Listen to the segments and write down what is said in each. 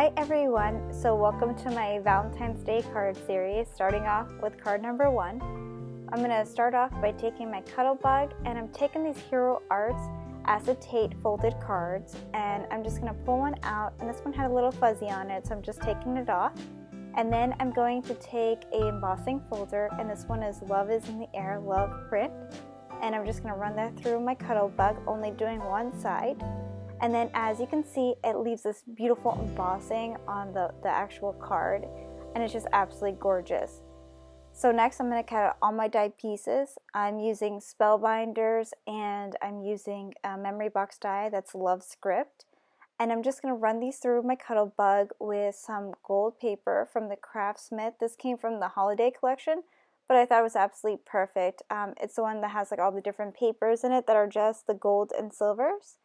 Hi everyone, so welcome to my Valentine's Day card series, starting off with card number 1. I'm going to start off by taking my Cuttlebug, and I'm taking these Hero Arts Acetate folded cards, and I'm just going to pull one out, and this one had a little fuzzy on it, so I'm just taking it off. And then I'm going to take a embossing folder, and this one is Love is in the Air, Love print. And I'm just going to run that through my Cuttlebug, only doing one side. And then as you can see, it leaves this beautiful embossing on the actual card, and it's just absolutely gorgeous. So next I'm going to cut out all my die pieces. I'm using Spellbinders, and I'm using a memory box die that's Love Script. And I'm just going to run these through my Cuttlebug with some gold paper from the Craftsmith. This came from the holiday collection, but I thought it was absolutely perfect. It's the one that has like all the different papers in it that are just the gold and silvers.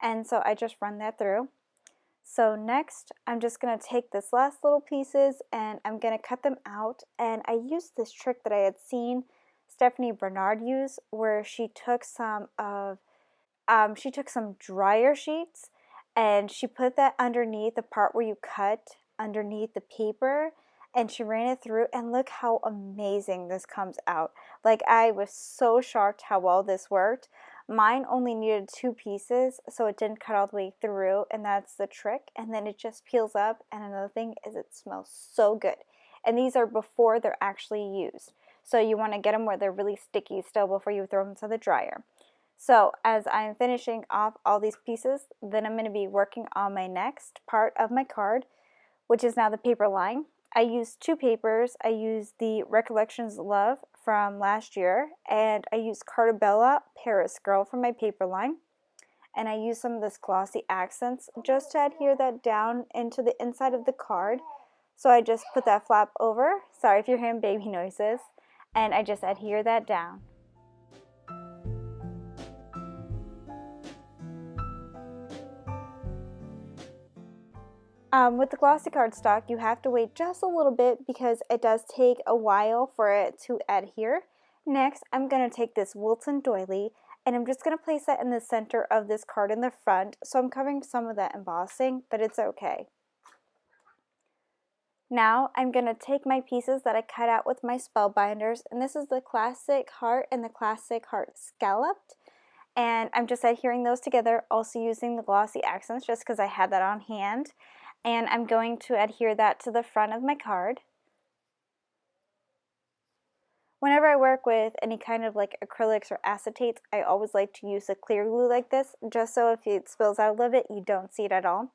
And so I just run that through. So next, I'm just going to take this last little pieces and I'm going to cut them out. And I used this trick that I had seen Stephanie Bernard use, where she took some dryer sheets and she put that underneath the part where you cut underneath the paper, and she ran it through, and look how amazing this comes out. Like, I was so shocked how well this worked. Mine only needed 2 pieces, so it didn't cut all the way through, and that's the trick. And then it just peels up, and another thing is it smells so good. And these are before they're actually used. So you want to get them where they're really sticky still before you throw them into the dryer. So as I'm finishing off all these pieces, then I'm going to be working on my next part of my card, which is now the paper line. I used 2 papers. I used the Recollections Love from last year, and I used Carta Paris Girl for my paper line. And I used some of this glossy accents just to adhere that down into the inside of the card. So I just put that flap over. Sorry if you're hearing baby noises. And I just adhere that down. With the glossy cardstock, you have to wait just a little bit because it does take a while for it to adhere. Next, I'm going to take this Wilton doily, and I'm just going to place that in the center of this card in the front. So I'm covering some of that embossing, but it's okay. Now I'm going to take my pieces that I cut out with my Spellbinders, and this is the Classic Heart and the Classic Heart Scalloped. And I'm just adhering those together, also using the glossy accents just because I had that on hand. And I'm going to adhere that to the front of my card. Whenever I work with any kind of like acrylics or acetates, I always like to use a clear glue like this, just so if it spills out a little bit, you don't see it at all.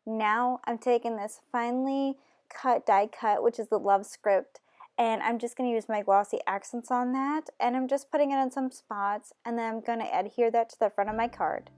Now I'm taking this finely cut die cut, which is the Love Script, and I'm just going to use my glossy accents on that, and I'm just putting it in some spots, and then I'm going to adhere that to the front of my card.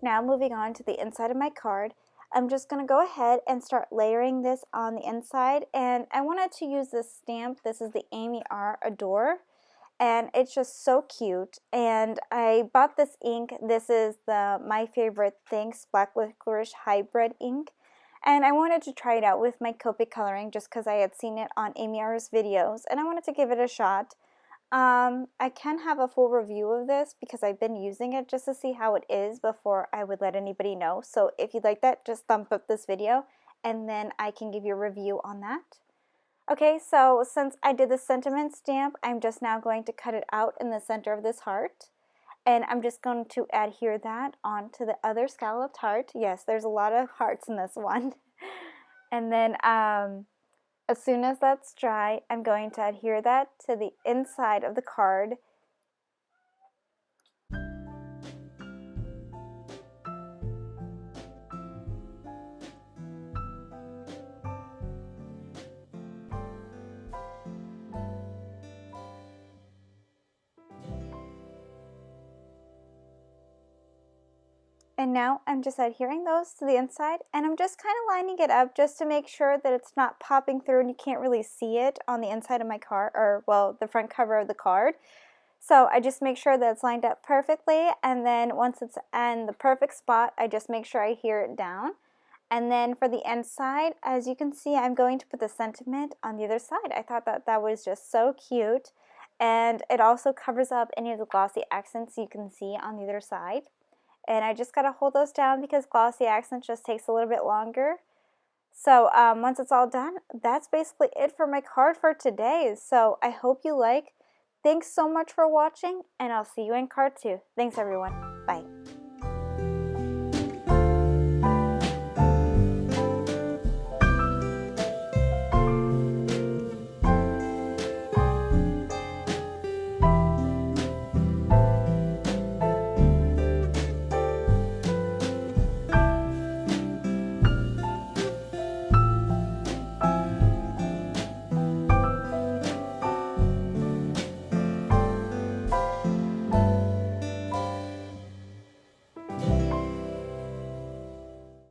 Now moving on to the inside of my card, I'm just going to go ahead and start layering this on the inside, and I wanted to use this stamp. This is the AmyRStamps Adoring, and it's just so cute. And I bought this ink. This is the My Favorite Things Black Licorice Hybrid ink, and I wanted to try it out with my Copic coloring just because I had seen it on AmyR's videos, and I wanted to give it a shot. I can have a full review of this because I've been using it just to see how it is before I would let anybody know. So if you'd like that, just thumb up this video and then I can give you a review on that. Okay, so since I did the sentiment stamp, I'm just now going to cut it out in the center of this heart. And I'm just going to adhere that onto the other scalloped heart. Yes, there's a lot of hearts in this one. And then, as soon as that's dry, I'm going to adhere that to the inside of the card. And now I'm just adhering those to the inside, and I'm just kind of lining it up just to make sure that it's not popping through and you can't really see it on the inside of my card, or well, the front cover of the card. So I just make sure that it's lined up perfectly, and then once it's in the perfect spot, I just make sure I adhere it down. And then for the inside, as you can see, I'm going to put the sentiment on the other side. I thought that that was just so cute. And it also covers up any of the glossy accents you can see on the other side. And I just got to hold those down because glossy accent just takes a little bit longer. So once it's all done, that's basically it for my card for today. So I hope you like. Thanks so much for watching, and I'll see you in card 2. Thanks everyone. Bye.